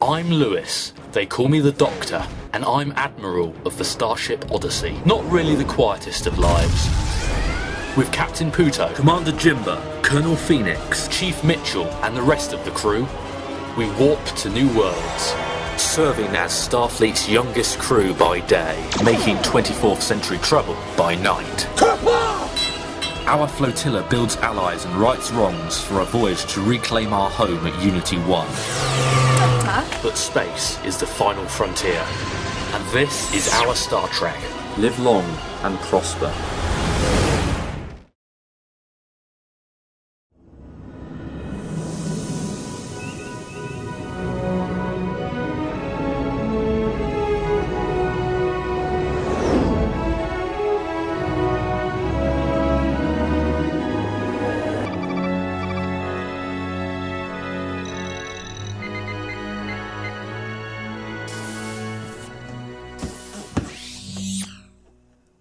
I'm Lewis, they call me the Doctor, and I'm Admiral of the starship Odyssey. Not really the quietest of lives. With Captain Puto, Commander Jimber, Colonel Phoenix, Chief Mitchell, and the rest of the crew, we warp to new worlds. Serving as Starfleet's youngest crew by day, making 24th century trouble by night. Our flotilla builds allies and rights wrongs for a voyage to reclaim our home at Unity 1. But space is the final frontier, and this is our Star Trek. Live long and prosper.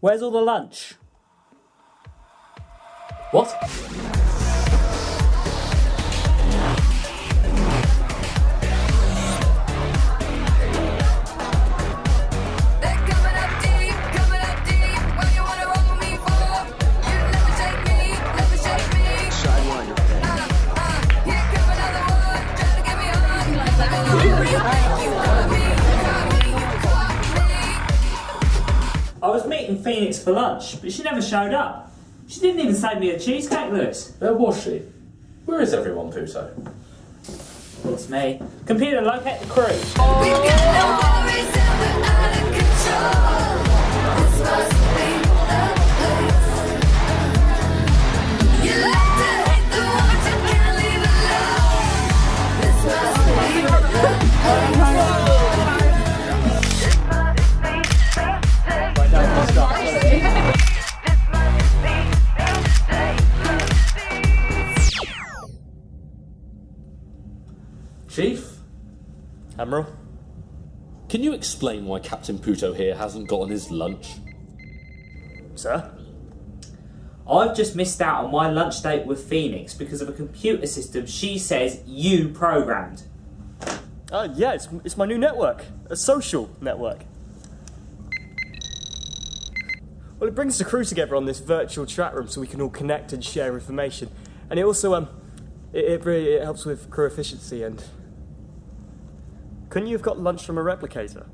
Where's all the lunch? What? I was meeting Phoenix for lunch, but she never showed up. She didn't even save me a cheesecake, Lewis. Where was she? Where is everyone, Puto? It's me. Computer, locate the crew. We've got no worries and we're out of control. This must be the place. You like to hate the ones you can't leave alone. This must be the place. Chief? Admiral? Can you explain why Captain Puto here hasn't gotten his lunch? Sir? I've just missed out on my lunch date with Phoenix because of a computer system she says you programmed. Yeah, it's my new network. A social network. Well, it brings the crew together on this virtual chat room so we can all connect and share information. And it also, it really helps with crew efficiency and... Couldn't you have got lunch from a replicator?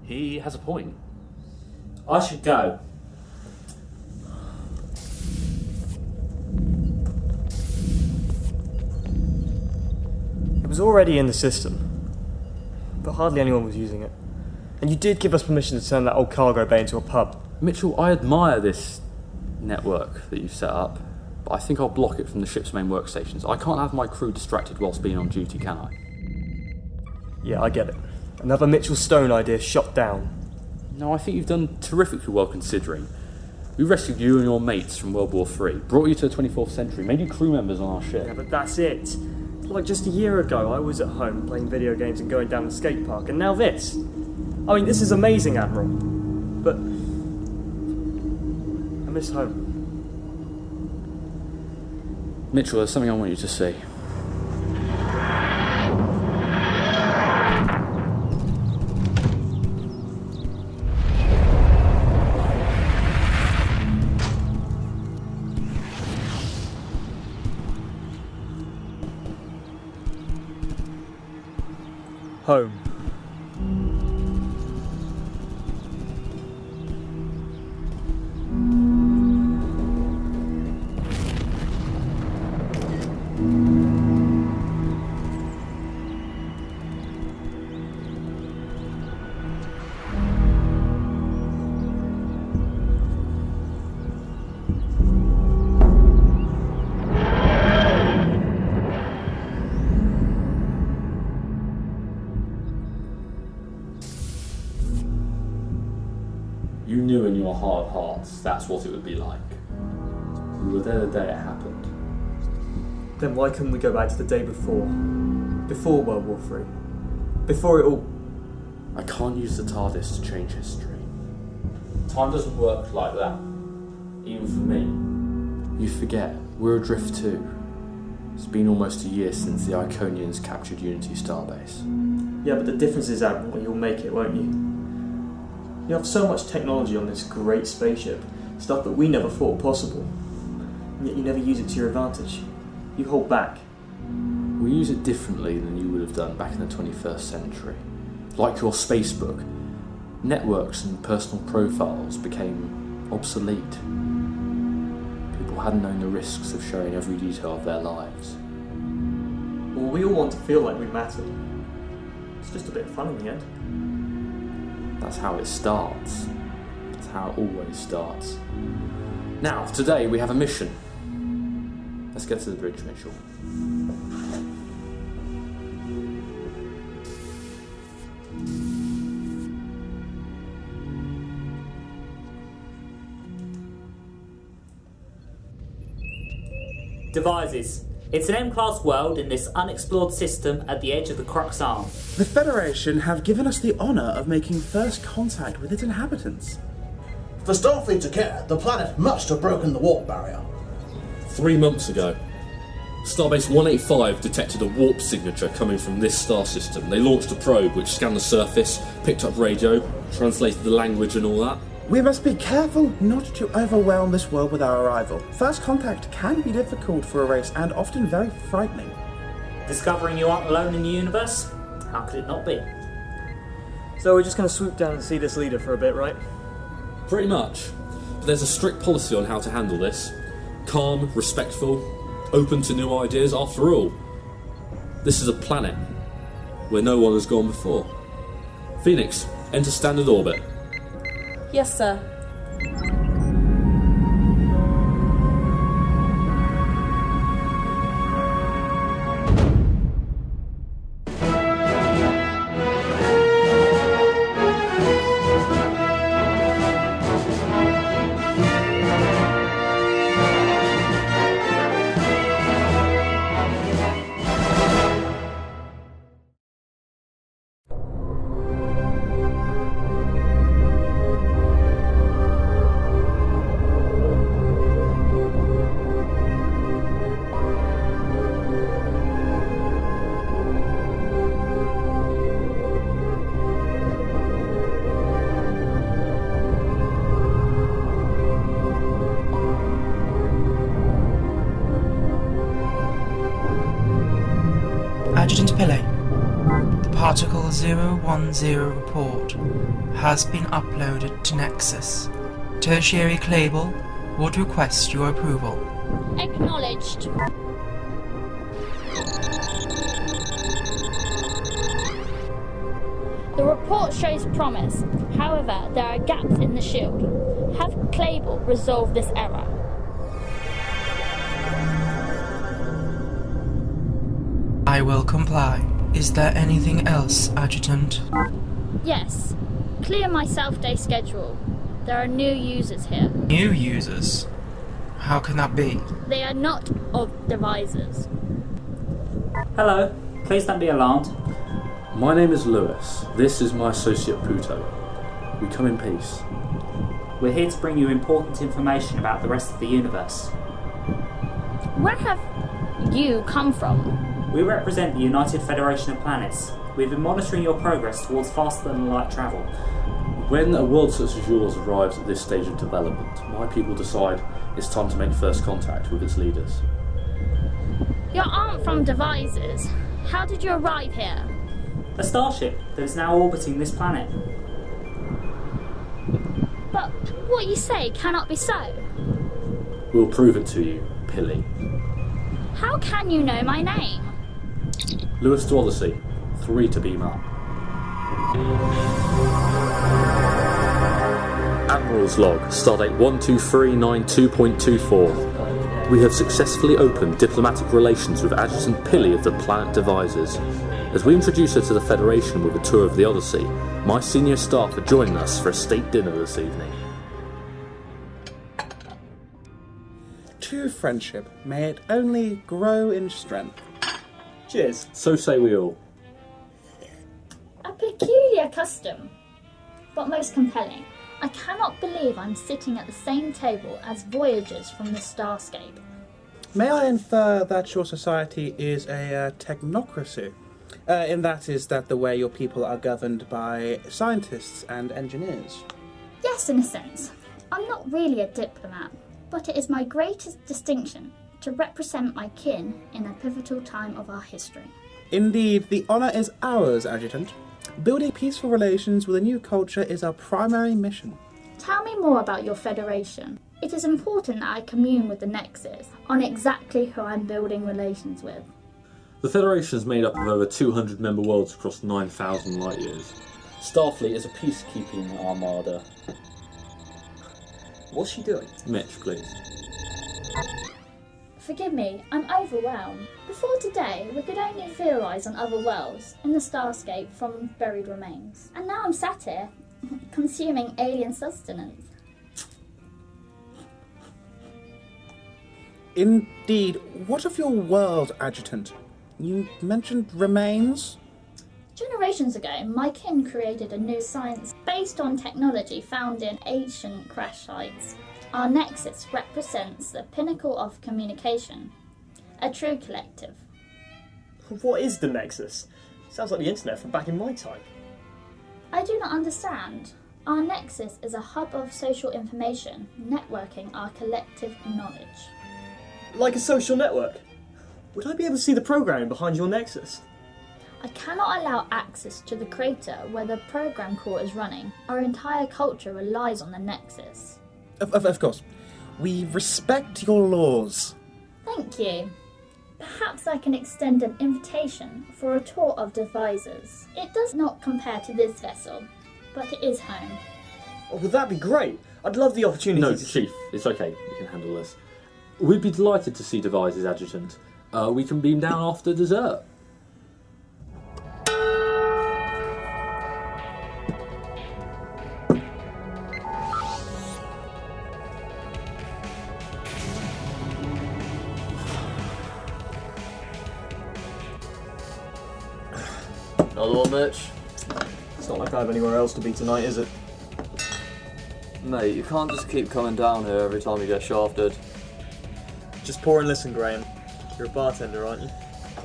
He has a point. I should go. It was already in the system, but hardly anyone was using it. And you did give us permission to turn that old cargo bay into a pub. Mitchell, I admire this network that you've set up, but I think I'll block it from the ship's main workstations. I can't have my crew distracted whilst being on duty, can I? Yeah, I get it. Another Mitchell Stone idea shot down. No, I think you've done terrifically well considering. We rescued you and your mates from World War III, brought you to the 24th century, made you crew members on our ship. Yeah, but that's it. Like just a year ago, I was at home playing video games and going down the skate park, and now this. I mean, this is amazing, Admiral. But... I miss home. Mitchell, there's something I want you to see. Home. You knew in your heart of hearts that's what it would be like. You were there the day it happened. Then why couldn't we go back to the day before? Before World War III? Before it all... I can't use the TARDIS to change history. Time doesn't work like that. Even for me. You forget, we're adrift too. It's been almost a year since the Iconians captured Unity Starbase. Yeah, but the difference is, Admiral, you'll make it, won't you? You have so much technology on this great spaceship, stuff that we never thought possible, and yet you never use it to your advantage. You hold back. We use it differently than you would have done back in the 21st century. Like your spacebook, networks and personal profiles became obsolete. People hadn't known the risks of sharing every detail of their lives. Well, we all want to feel like we matter. It's just a bit of fun in the end. That's how it starts. That's how it always starts. Now, today we have a mission. Let's get to the bridge, Mitchell. Devizes. It's an M-class world in this unexplored system at the edge of the Crux Arm. The Federation have given us the honour of making first contact with its inhabitants. For Starfleet to care, the planet must have broken the warp barrier. 3 months ago, Starbase 185 detected a warp signature coming from this star system. They launched a probe which scanned the surface, picked up radio, translated the language and all that. We must be careful not to overwhelm this world with our arrival. First contact can be difficult for a race and often very frightening. Discovering you aren't alone in the universe? How could it not be? So we're just going to swoop down and see this leader for a bit, right? Pretty much. But there's a strict policy on how to handle this. Calm, respectful, open to new ideas. After all, this is a planet where no one has gone before. Phoenix, enter standard orbit. Yes, sir. Adjutant Pillay, the Particle 010 report has been uploaded to Nexus. Tertiary Clable would request your approval. Acknowledged. The report shows promise. However, there are gaps in the shield. Have Clable resolve this error. I will comply. Is there anything else, Adjutant? Yes. Clear my self-day schedule. There are new users here. New users? How can that be? They are not of Devizes. Hello. Please don't be alarmed. My name is Lewis. This is my associate Puto. We come in peace. We're here to bring you important information about the rest of the universe. Where have you come from? We represent the United Federation of Planets. We've been monitoring your progress towards faster-than-light travel. When a world such as yours arrives at this stage of development, my people decide it's time to make first contact with its leaders. You aren't from Devizes. How did you arrive here? A starship that is now orbiting this planet. But what you say cannot be so. We'll prove it to you, Pilly. How can you know my name? Lewis to Odyssey, 3 to beam up. Admiral's log, stardate 12392.24. We have successfully opened diplomatic relations with Adjutant Pilly of the planet Devizes. As we introduce her to the Federation with a tour of the Odyssey, my senior staff are joining us for a state dinner this evening. To friendship, may it only grow in strength. Cheers. So say we all. A peculiar custom, but most compelling. I cannot believe I'm sitting at the same table as voyagers from the Starscape. May I infer that your society is a technocracy? In that is that the way your people are governed by scientists and engineers? Yes, in a sense. I'm not really a diplomat, but it is my greatest distinction to represent my kin in a pivotal time of our history. Indeed, the honour is ours, Adjutant. Building peaceful relations with a new culture is our primary mission. Tell me more about your federation. It is important that I commune with the Nexus on exactly who I'm building relations with. The Federation is made up of over 200 member worlds across 9,000 light years. Starfleet is a peacekeeping armada. What's she doing? Mitch, please. Forgive me, I'm overwhelmed. Before today, we could only theorise on other worlds in the starscape from buried remains. And now I'm sat here, consuming alien sustenance. Indeed. What of your world, Adjutant? You mentioned remains? Generations ago, my kin created a new science based on technology found in ancient crash sites. Our Nexus represents the pinnacle of communication, a true collective. What is the Nexus? Sounds like the internet from back in my time. I do not understand. Our Nexus is a hub of social information, networking our collective knowledge. Like a social network? Would I be able to see the programming behind your Nexus? I cannot allow access to the crater where the program core is running. Our entire culture relies on the Nexus. Of course. We respect your laws. Thank you. Perhaps I can extend an invitation for a tour of Devizes. It does not compare to this vessel, but it is home. Oh, would that be great? I'd love the opportunity No, to... Chief, it's okay. We can handle this. We'd be delighted to see Devizes, Adjutant. We can beam down after dessert. Another one, Mitch? It's not like I have anywhere else to be tonight, is it? Mate, you can't just keep coming down here every time you get shafted. Just pour and listen, Graham. You're a bartender, aren't you?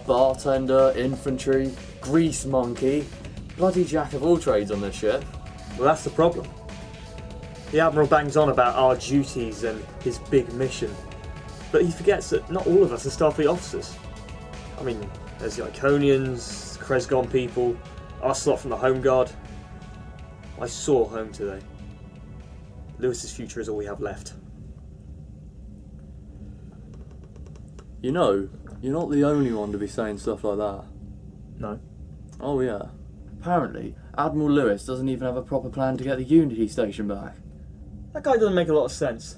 Bartender, infantry, grease monkey, bloody jack of all trades on this ship. Well, that's the problem. The Admiral bangs on about our duties and his big mission, but he forgets that not all of us are Starfleet officers. I mean, there's the Iconians, Kresgon people, us lot from the Home Guard. I saw home today. Lewis's future is all we have left. You know, you're not the only one to be saying stuff like that. No. Oh yeah. Apparently, Admiral Lewis doesn't even have a proper plan to get the Unity station back. That guy doesn't make a lot of sense.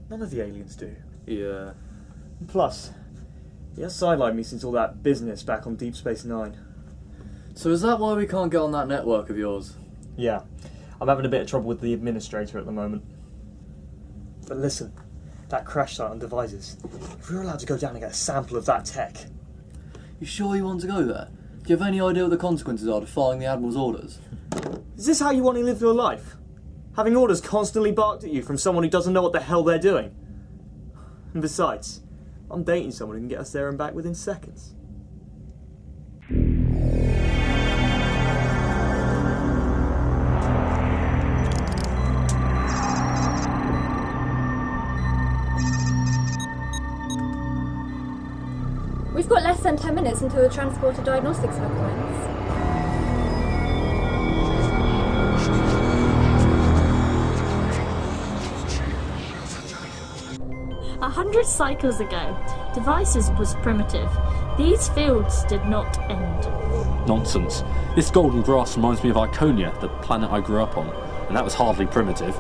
None of the aliens do. Yeah. And plus, he has sidelined me since all that business back on Deep Space Nine. So is that why we can't get on that network of yours? Yeah. I'm having a bit of trouble with the administrator at the moment. But listen, that crash site on Devizes, if we were allowed to go down and get a sample of that tech... You sure you want to go there? Do you have any idea what the consequences are to following the Admiral's orders? Is this how you want to live your life? Having orders constantly barked at you from someone who doesn't know what the hell they're doing? And besides, I'm dating someone who can get us there and back within seconds. We've got less than 10 minutes until the transporter diagnostics will commence. 100 cycles ago, Devizes was primitive. These fields did not end. Nonsense. This golden grass reminds me of Iconia, the planet I grew up on, and that was hardly primitive.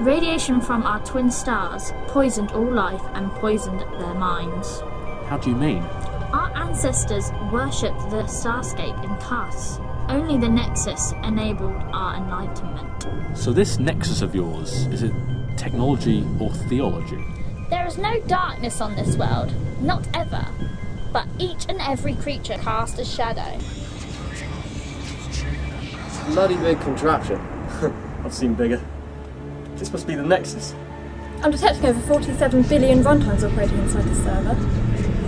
Radiation from our twin stars poisoned all life and poisoned their minds. How do you mean? Our ancestors worshipped the starscape in castes. Only the Nexus enabled our enlightenment. So this Nexus of yours, is it technology or theology? There is no darkness on this world, not ever. But each and every creature casts a shadow. Bloody big contraption. I've seen bigger. This must be the Nexus. I'm detecting over 47 billion runtimes operating inside the server.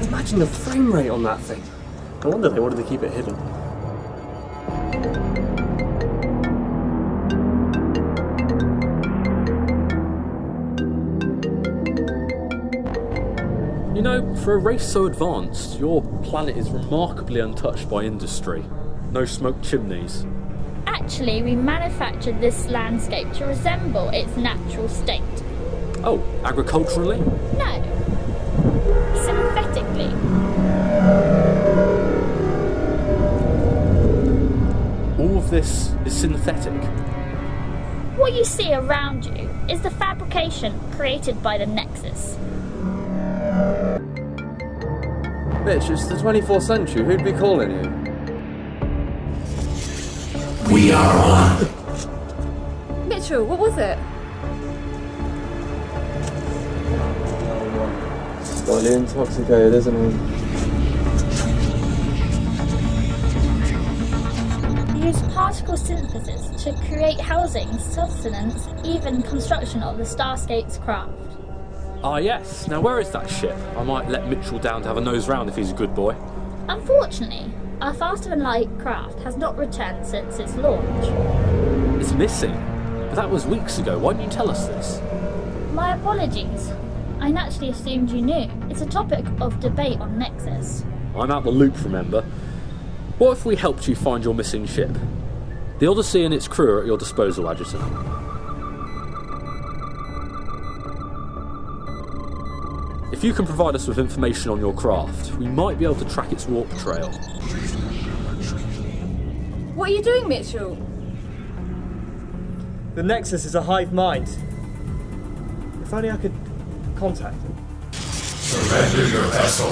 Imagine the frame rate on that thing. No wonder they wanted to keep it hidden. You know, for a race so advanced, your planet is remarkably untouched by industry. No smoke chimneys. Actually, we manufactured this landscape to resemble its natural state. Oh, agriculturally? No. Synthetically. All of this is synthetic. What you see around you is the fabrication created by the Nexus. Bitch, it's the 24th century. Who'd be calling you? We are one. Mitchell, what was it? Slightly intoxicated, isn't he? We use particle synthesis to create housing, sustenance, even construction of the Starscape's craft. Ah yes, now where is that ship? I might let Mitchell down to have a nose round if he's a good boy. Unfortunately, our faster-than-light craft has not returned since its launch. It's missing. But that was weeks ago. Why didn't you tell us this? My apologies. I naturally assumed you knew. It's a topic of debate on Nexus. I'm out the loop, remember? What if we helped you find your missing ship? The Odyssey and its crew are at your disposal, Adjutant. If you can provide us with information on your craft, we might be able to track its warp trail. What are you doing, Mitchell? The Nexus is a hive mind. If only I could contact them. Surrender your vessel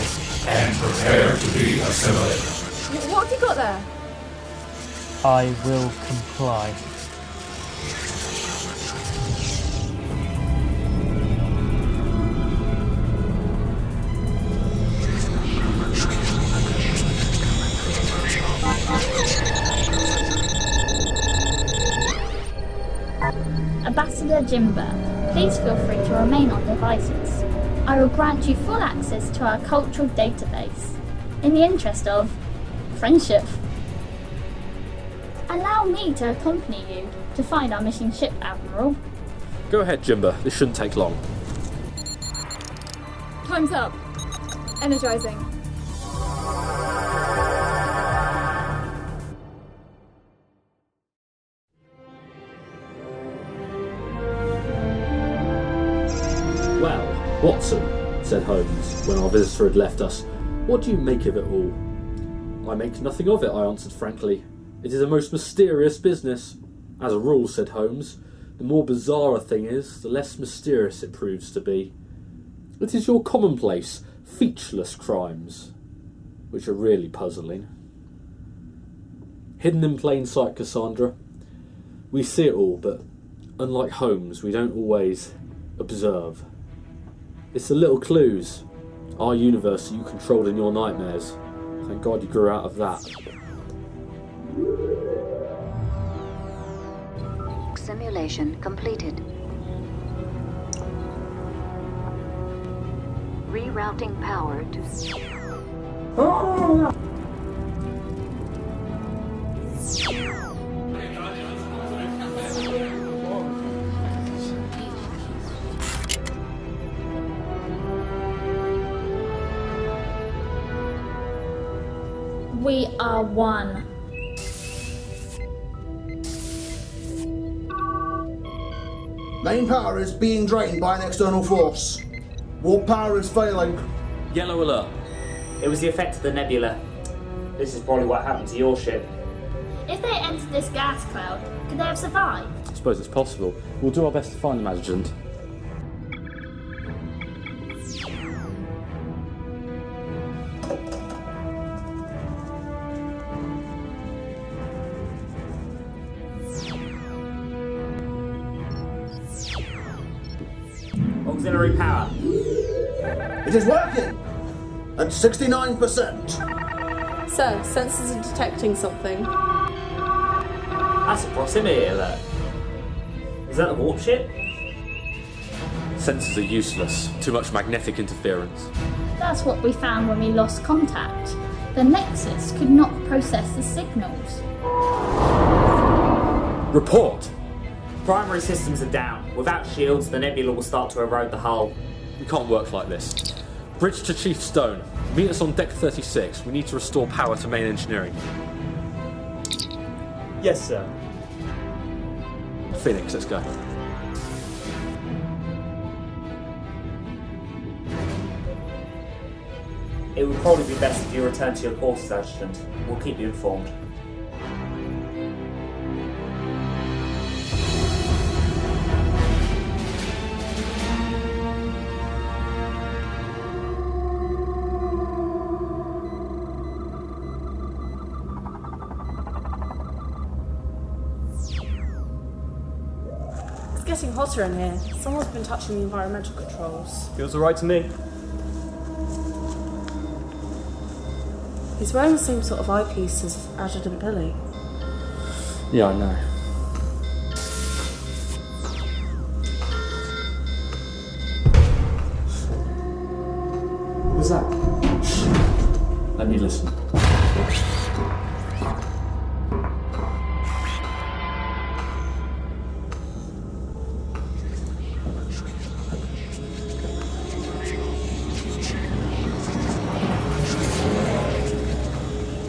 and prepare to be assimilated. What have you got there? I will comply. Ambassador Jimber, please feel free to remain on Devizes. I will grant you full access to our cultural database, in the interest of friendship. Allow me to accompany you to find our missing ship, Admiral. Go ahead, Jimber. This shouldn't take long. Time's up. Energizing. Well, Watson, said Holmes, when our visitor had left us, what do you make of it all? I make nothing of it, I answered frankly. It is a most mysterious business. As a rule, said Holmes, the more bizarre a thing is, the less mysterious it proves to be. It is your commonplace, featureless crimes, which are really puzzling. Hidden in plain sight, Cassandra. We see it all, but unlike Holmes, we don't always observe. It's the little clues. Our universe you controlled in your nightmares. Thank God you grew out of that. Simulation completed. Rerouting power to... We are one. Main power is being drained by an external force. Warp power is failing. Yellow alert. It was the effect of the Nebula. This is probably what happened to your ship. If they entered this gas cloud, could they have survived? I suppose it's possible. We'll do our best to find them, Adjutant. Auxiliary power. It is working! At 69%. Sir, sensors are detecting something. That's a proximity alert. Is that the warp ship? Sensors are useless. Too much magnetic interference. That's what we found when we lost contact. The Nexus could not process the signals. Report! Primary systems are down. Without shields, the Nebula will start to erode the hull. We can't work like this. Bridge to Chief Stone. Meet us on deck 36. We need to restore power to main engineering. Yes, sir. Phoenix, let's go. It would probably be best if you return to your quarters, Adjutant. We'll keep you informed. It's getting hotter in here. Someone's been touching the environmental controls. Feels alright to me. He's wearing the same sort of eyepiece as Adjutant Billy. Yeah, I know. What was that? Let me listen.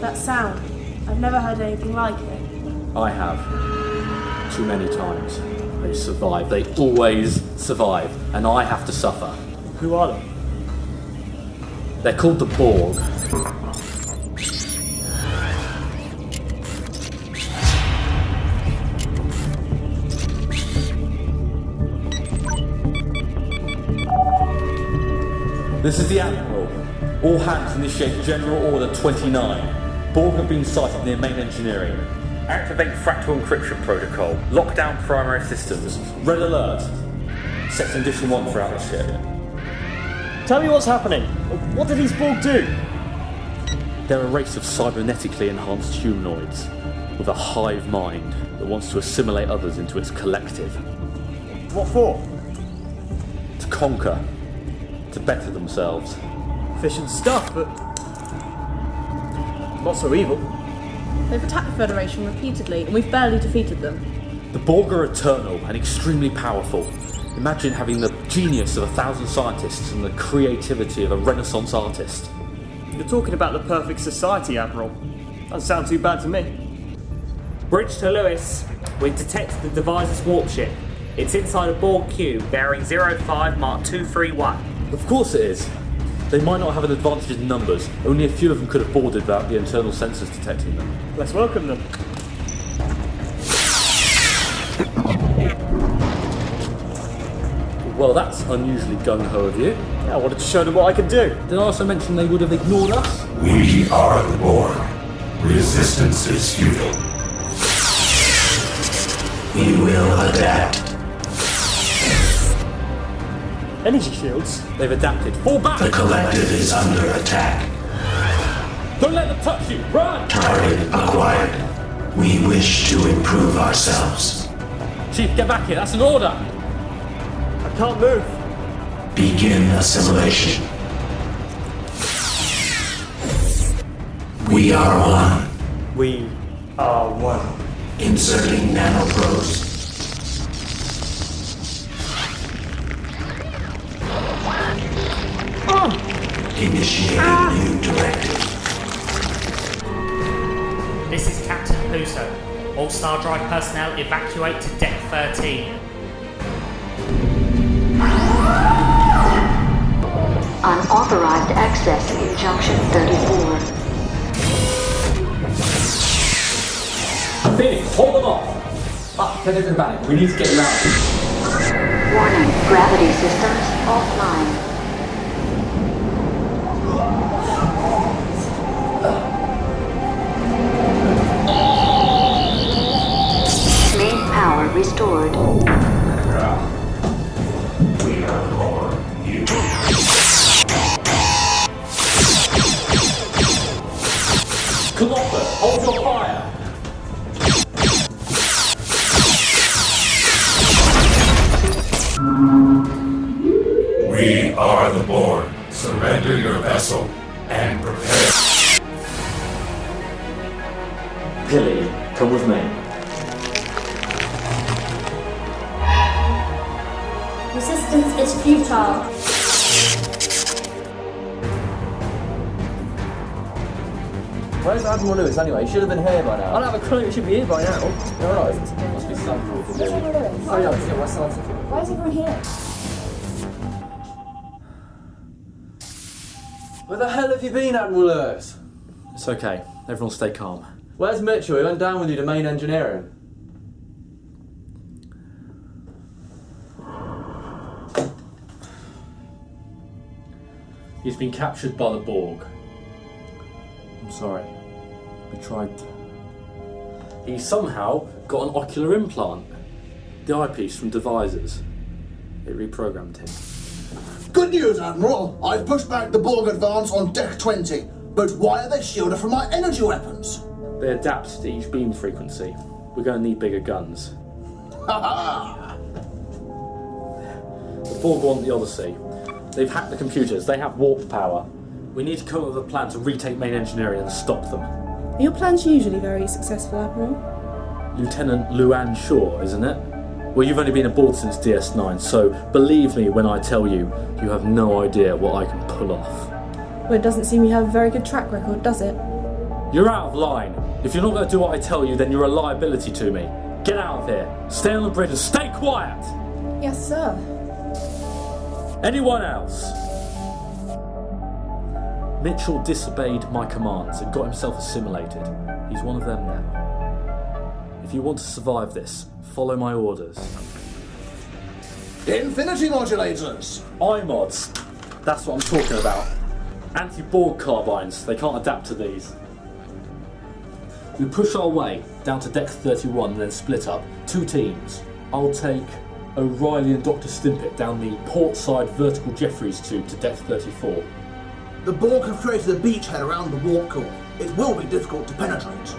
That sound. I've never heard anything like it. I have. Too many times. They survive. They always survive. And I have to suffer. Who are they? They're called the Borg. This is the Admiral. All hands initiate General Order 29. Borg have been sighted near main engineering. Activate fractal encryption protocol. Lock down primary systems. Red alert. Set condition 1 throughout the ship. Tell me what's happening. What did these Borg do? They're a race of cybernetically enhanced humanoids with a hive mind that wants to assimilate others into its collective. What for? To conquer. To better themselves. Efficient stuff, but not so evil. They've attacked the Federation repeatedly, and we've barely defeated them. The Borg are eternal and extremely powerful. Imagine having the genius of 1,000 scientists and the creativity of a Renaissance artist. You're talking about the perfect society, Admiral. Doesn't sound too bad to me. Bridge to Lewis. We've detected the Devizes warp ship. It's inside a Borg cube bearing 05 Mark 231. Of course it is. They might not have an advantage in numbers. Only a few of them could have boarded without the internal sensors detecting them. Let's welcome them. Well, that's unusually gung-ho of you. I wanted to show them what I could do. Did I also mention they would have ignored us? We are the Borg. Resistance is futile. We will adapt. Energy shields? They've adapted. Fall back! The collective is under attack. Don't let them touch you! Run! Target acquired. We wish to improve ourselves. Chief, get back here. That's an order! I can't move. Begin assimilation. We are one. We are one. Inserting nanoprobes. Initiating new directive. This is Captain Puto. All Star Drive personnel evacuate to Deck 13. Unauthorized access in Junction 34. Phoenix, hold them off! Get it in back. We need to get them out. Warning, gravity systems offline. Main power restored. We are more. You. Colophus, hold your fire! are the Borg. Surrender your vessel and prepare. Pilly, come with me. Resistance is futile. Where's Admiral Lewis anyway? He should have been here by now. I don't have a clue, it should be here by now. Alright. Must be something to do. Oh yeah, let's get my scientific. Why is everyone here? Where the hell have you been, Admiral Lewis? It's okay. Everyone stay calm. Where's Mitchell? He went down with you to main engineering. He's been captured by the Borg. I'm sorry. We tried. He somehow got an ocular implant. The eyepiece from Devizes. It reprogrammed him. Good news, Admiral. I've pushed back the Borg advance on Deck 20. But why are they shielded from my energy weapons? They adapt to each beam frequency. We're going to need bigger guns. Ha ha! The Borg want the Odyssey. They've hacked the computers. They have warp power. We need to come up with a plan to retake main engineering and stop them. Are your plans usually very successful, Admiral? Lieutenant Luann Shaw, isn't it? Well, you've only been aboard since DS9, so believe me when I tell you, you have no idea what I can pull off. Well, it doesn't seem you have a very good track record, does it? You're out of line. If you're not going to do what I tell you, then you're a liability to me. Get out of here. Stay on the bridge and stay quiet. Yes, sir. Anyone else? Mitchell disobeyed my commands and got himself assimilated. He's one of them now. If you want to survive this, follow my orders. Infinity modulators! iMods. That's what I'm talking about. Anti-Borg carbines. They can't adapt to these. We push our way down to Deck 31 and then split up. 2 teams. I'll take O'Reilly and Dr. Stimpet down the portside vertical Jeffries tube to Deck 34. The Borg have created a beachhead around the warp core. It will be difficult to penetrate.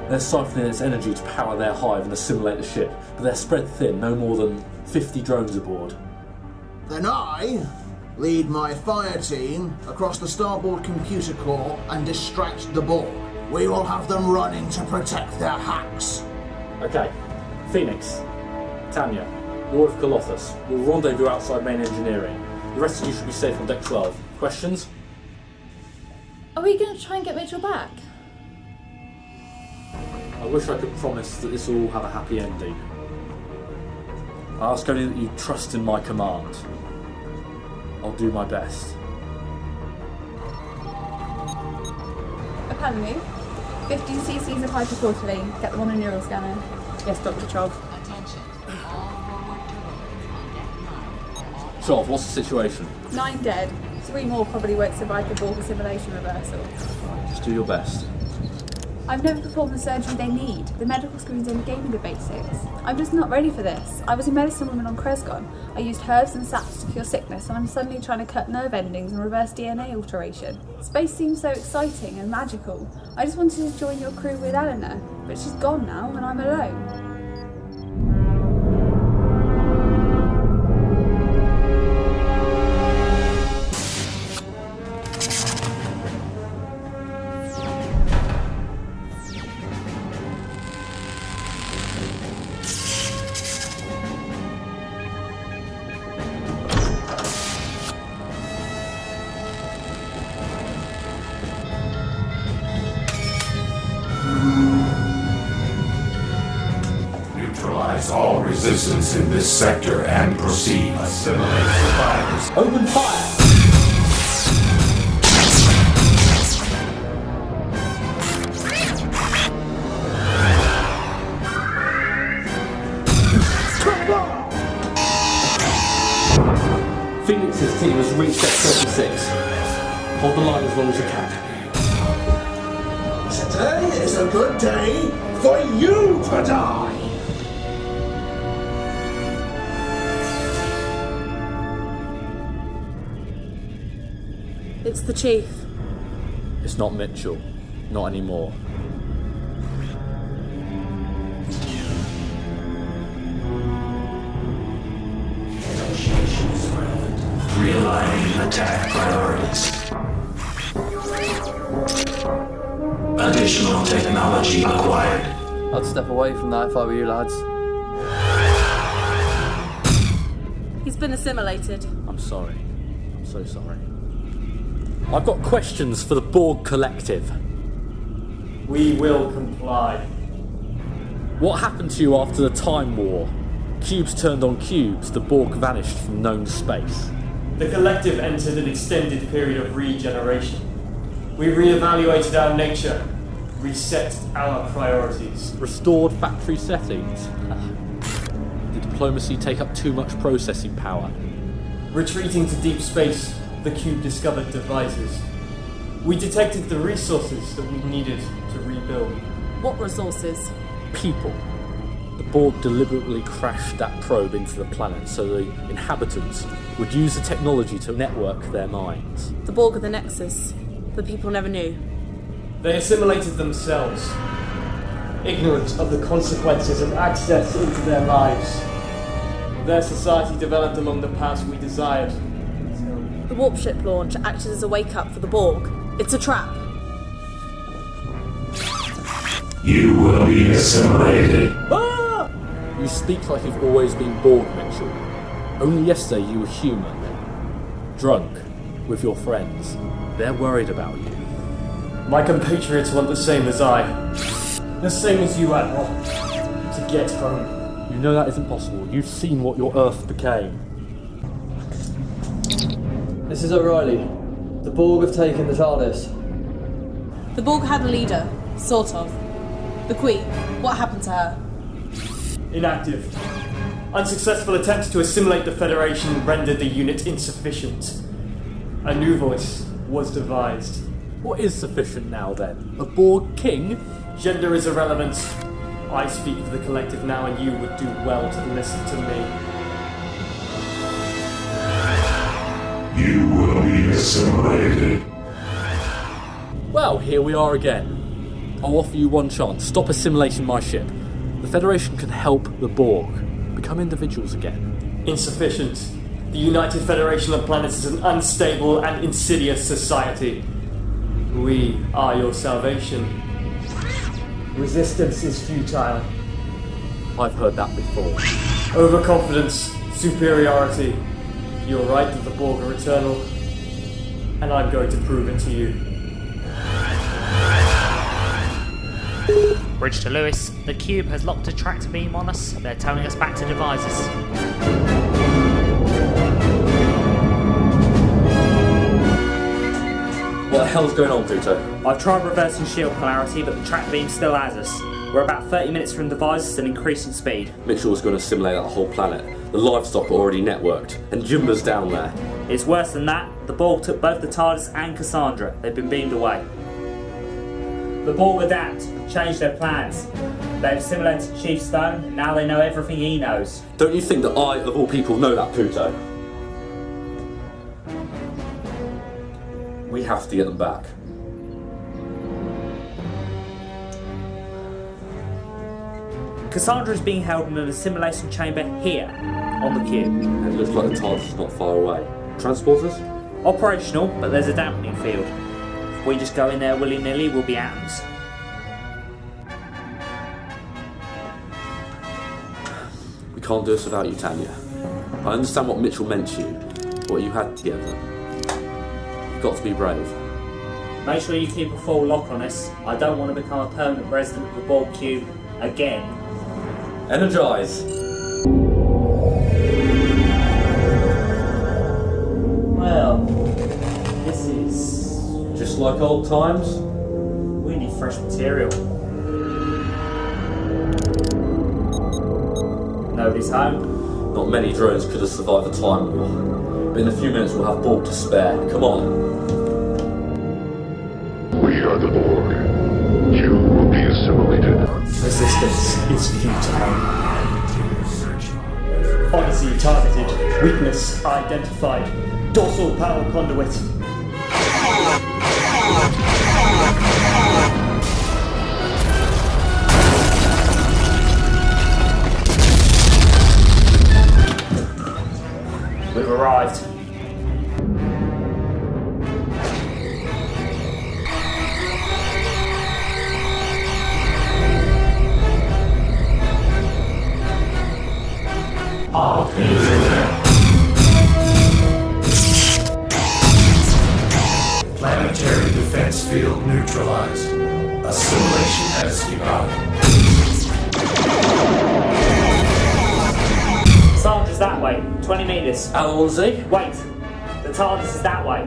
They're siphoning its energy to power their hive and assimilate the ship, but they're spread thin, no more than 50 drones aboard. Then I lead my fire team across the starboard computer core and distract the Borg. We will have them running to protect their hacks. Okay, Phoenix, Tanya, Lord of Colossus, we'll rendezvous outside main engineering. The rest of you should be safe on Deck 12. Questions? Are we going to try and get Mitchell back? I wish I could promise that this will all have a happy ending. I ask only that you trust in my command. I'll do my best. Academy, 15 cc's of hypercortiline. Get them on a neural scanner. Yes, Dr. Chov. Chov, what's the situation? 9 dead. 3 more probably won't survive the Borg assimilation reversal. Just do your best. I've never performed the surgery they need. The medical screens only gave me the basics. I'm just not ready for this. I was a medicine woman on Kresgon. I used herbs and saps to cure sickness, and I'm suddenly trying to cut nerve endings and reverse DNA alteration. Space seems so exciting and magical. I just wanted to join your crew with Eleanor, but she's gone now and I'm alone. All resistance in this sector and proceed. Assimilate survivors. Open fire! Phoenix's team has reached Deck 36. Hold the line as long as you can. Today is a good day for you to die! It's the Chief. It's not Mitchell. Not anymore. Negotiations relevant. attack priorities. Additional technology acquired. I'd step away from that if I were you lads. He's been assimilated. I'm sorry. I'm so sorry. I've got questions for the Borg Collective. We will comply. What happened to you after the Time War? Cubes turned on cubes, the Borg vanished from known space. The Collective entered an extended period of regeneration. We re-evaluated our nature, reset our priorities. Restored factory settings. Did diplomacy take up too much processing power? Retreating to deep space, the Cube discovered Devizes. We detected the resources that we needed to rebuild. What resources? People. The Borg deliberately crashed that probe into the planet so the inhabitants would use the technology to network their minds. The Borg are the Nexus. The people never knew. They assimilated themselves, ignorant of the consequences of access into their lives. Their society developed along the paths we desired. The warp ship launch acted as a wake-up for the Borg. It's a trap. You will be assimilated. You speak like you've always been Borg, Mitchell. Only yesterday you were human. Drunk, with your friends. They're worried about you. My compatriots want the same as I. The same as you, Admiral. To get home. You know that isn't possible. You've seen what your Earth became. This is O'Reilly. The Borg have taken the TARDIS. The Borg had a leader, sort of. The Queen. What happened to her? Inactive. Unsuccessful attempts to assimilate the Federation rendered the unit insufficient. A new voice was devised. What is sufficient now then? A Borg king? Gender is irrelevant. I speak for the Collective now, and you would do well to listen to me. You will be assimilated. Well, here we are again. I'll offer you one chance. Stop assimilating my ship. The Federation can help the Borg become individuals again. Insufficient. The United Federation of Planets is an unstable and insidious society. We are your salvation. Resistance is futile. I've heard that before. Overconfidence, superiority. You're right that the Borg are eternal, and I'm going to prove it to you. Bridge to Lewis. The Cube has locked a tractor beam on us. They're towing us back to Devizes. What the hell's going on, Puto? I've tried reversing shield polarity, but the track beam still has us. We're about 30 minutes from Devizes and increasing speed. Mitchell's going to assimilate that whole planet. The livestock are already networked, and Jumba's down there. It's worse than that. The Borg took both the TARDIS and Cassandra. They've been beamed away. The Borg adapt, changed their plans. They've assimilated Chief Stone, and now they know everything he knows. Don't you think that I, of all people, know that, Puto? We have to get them back. Cassandra is being held in an assimilation chamber here, on the Cube. And it looks like the TARDIS is not far away. Transporters? Operational, but there's a dampening field. If we just go in there willy-nilly, we'll be atoms. We can't do this without you, Tanya. I understand what Mitchell meant to you, what you had together. You've got to be brave. Make sure you keep a full lock on us. I don't want to become a permanent resident of the Borg Cube again. Energize! Well, this is... just like old times? We need fresh material. Nobody's home. Not many drones could have survived the Time War. But in a few minutes we'll have Borg to spare. Come on. We are the Borg. You will be assimilated. Resistance is futile. Odyssey targeted. Weakness identified. Dorsal power conduit. We've arrived. Cassandra's that way, 20 metres. Alonzi? Wait, the TARDIS is that way.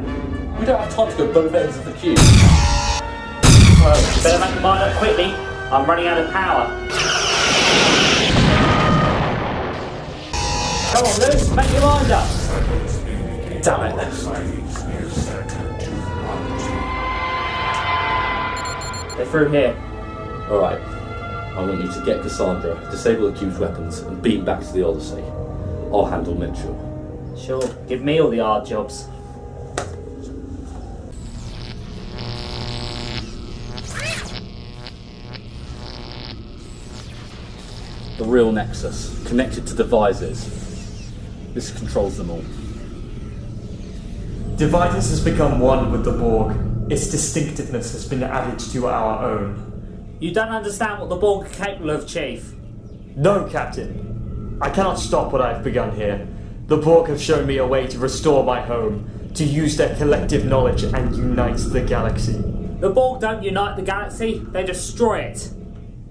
We don't have time to go both ends of the cube. Well, you better make your mind up quickly. I'm running out of power. Come on, Luce, make your mind up. Damn it. They're through here. Alright. I want you to get Cassandra, disable the cube's weapons, and beam back to the Odyssey. I'll handle Mitchell. Sure, give me all the hard jobs. The real Nexus, connected to Devizes. This controls them all. Devizes has become one with the Borg. Its distinctiveness has been added to our own. You don't understand what the Borg are capable of, Chief. No, Captain. I cannot stop what I've begun here. The Borg have shown me a way to restore my home, to use their collective knowledge and unite the galaxy. The Borg don't unite the galaxy, they destroy it.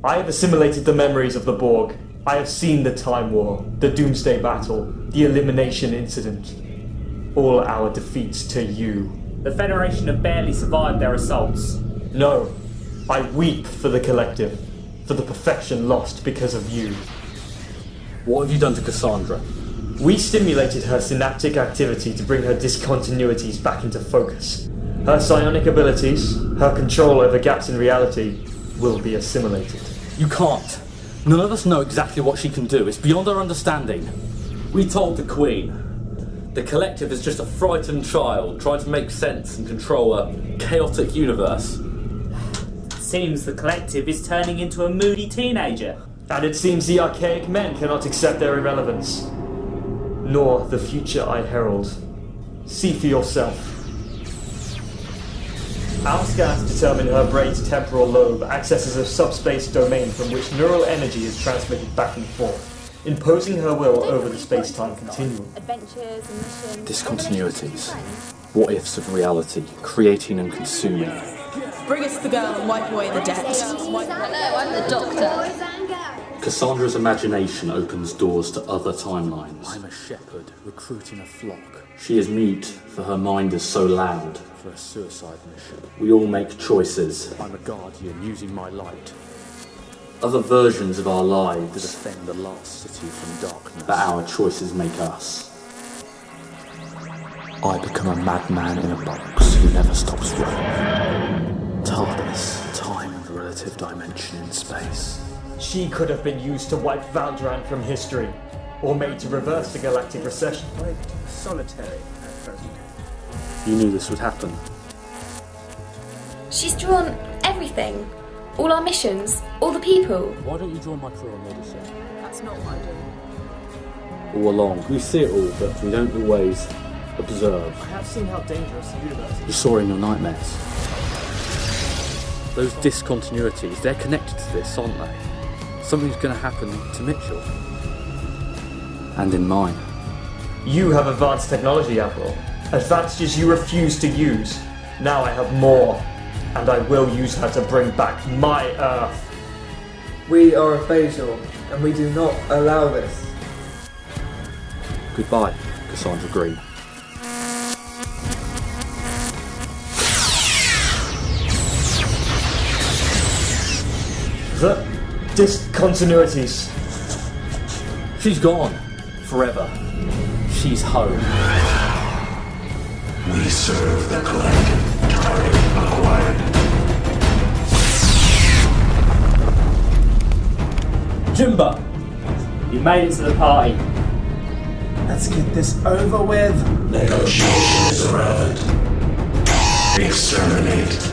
I have assimilated the memories of the Borg. I have seen the Time War, the Doomsday Battle, the Elimination Incident. All our defeats to you. The Federation have barely survived their assaults. No. I weep for the collective, for the perfection lost because of you. What have you done to Cassandra? We stimulated her synaptic activity to bring her discontinuities back into focus. Her psionic abilities, her control over gaps in reality, will be assimilated. You can't. None of us know exactly what she can do. It's beyond our understanding. We told the Queen. The collective is just a frightened child trying to make sense and control a chaotic universe. Seems the collective is turning into a moody teenager. And it seems the archaic men cannot accept their irrelevance. Nor the future I herald. See for yourself. Our scans determine her brain's temporal lobe accesses a subspace domain from which neural energy is transmitted back and forth, imposing her will over the space-time continuum. Adventures and missions. Discontinuities. What-ifs of reality, creating and consuming. Bring us the girl and wipe away the debt. No, I'm the doctor. Cassandra's imagination opens doors to other timelines. I'm a shepherd recruiting a flock She is mute, for her mind is so loud. for a suicide mission. We all make choices. I'm a guardian using my light Other versions of our to lives, defend the lost city from darkness. but our choices make us. I become a madman in a box who never stops running. TARDIS, time and relative dimension in space. She could have been used to wipe Valdrand from history, or made to reverse the galactic recession. Quite solitary at present. You knew this would happen. She's drawn everything. All our missions, all the people. Why don't you join my crew on Odyssey? That's not what I do. All along. We see it all, but we don't always observe. I have seen how dangerous the universe is. You saw in your nightmares. Those discontinuities, they're connected to this, aren't they? Something's going to happen to Mitchell. And in mine. You have advanced technology, Admiral. Advantages you refuse to use. Now I have more, and I will use her to bring back my Earth. We are aphasia, and we do not allow this. Goodbye, Cassandra Green. The discontinuities. She's gone. Forever. She's home. We serve the collective. Target acquired. Jimba! You made it to the party. Let's get this over with. Negotiation is irrelevant. Exterminate.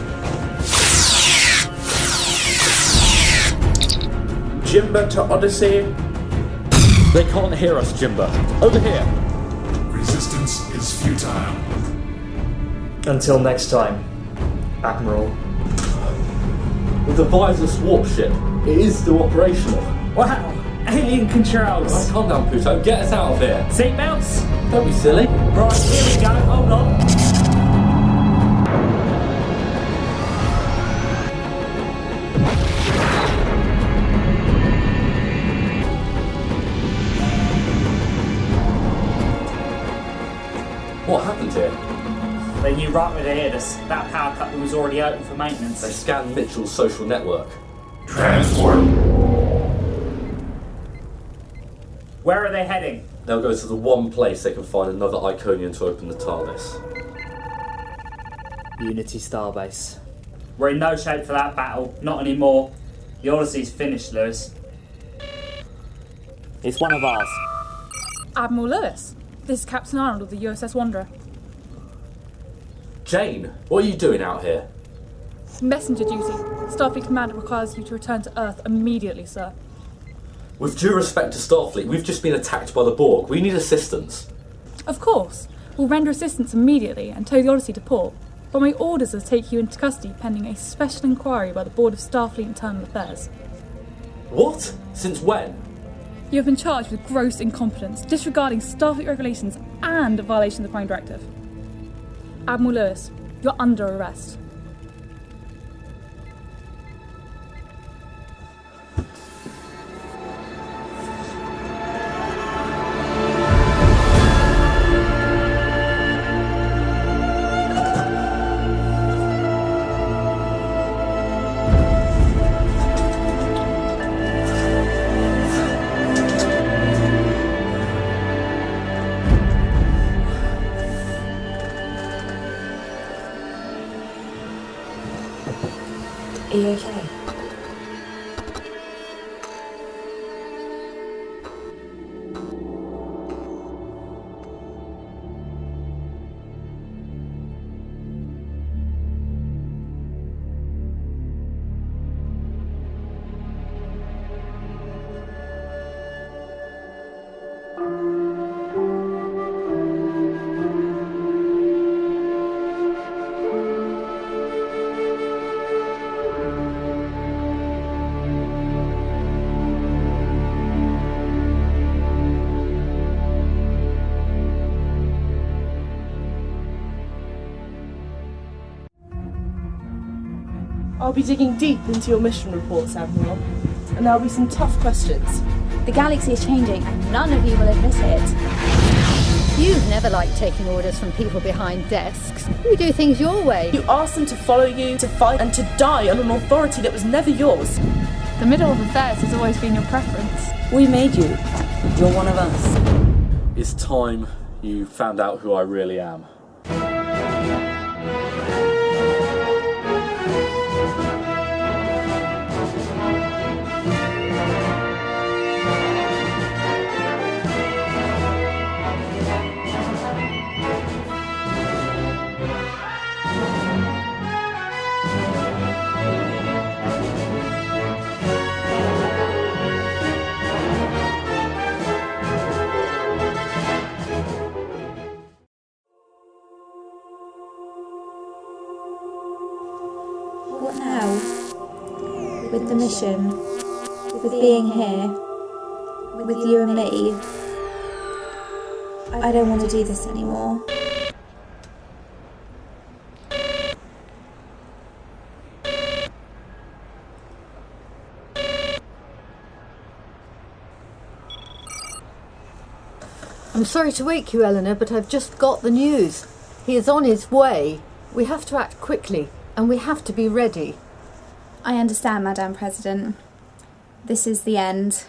Jimba to Odyssey. They can't hear us, Jimba. Over here. Resistance is futile. Until next time, Admiral. The Devizes warp ship. It is still operational. Wow! Alien controls! Right, calm down, Puto. Get us out of here. Seatbelts? Don't be silly. Right, here we go. Hold on. right where they hit us. That power cut was already open for maintenance. They scanned Mitchell's social network. Transport. Where are they heading? They'll go to the one place they can find another Iconian to open the TARDIS. Unity Starbase. We're in no shape for that battle. Not anymore. The Odyssey's finished, Lewis. It's one of ours. Admiral Lewis, this is Captain Arnold of the USS Wanderer. Jane, what are you doing out here? Messenger duty. Starfleet Commander requires you to return to Earth immediately, sir. With due respect to Starfleet, we've just been attacked by the Borg. We need assistance. Of course. We'll render assistance immediately and tow the Odyssey to port. But my orders are to take you into custody pending a special inquiry by the Board of Starfleet Internal Affairs. What? Since when? You have been charged with gross incompetence, disregarding Starfleet regulations and a violation of the Prime Directive. Admiral Lewis, you're under arrest. Are you okay? I'll be digging deep into your mission reports, Admiral, and there'll be some tough questions. The galaxy is changing, and none of you will admit it. You've never liked taking orders from people behind desks. You do things your way. You asked them to follow you, to fight, and to die on an authority that was never yours. The middle of affairs has always been your preference. We made you. You're one of us. It's time you found out who I really am. What now? With the mission, with being here, with you and me. I don't want to do this anymore. I'm sorry to wake you, Eleanor, but I've just got the news. He is on his way. We have to act quickly, and we have to be ready. I understand, Madame President. This is the end.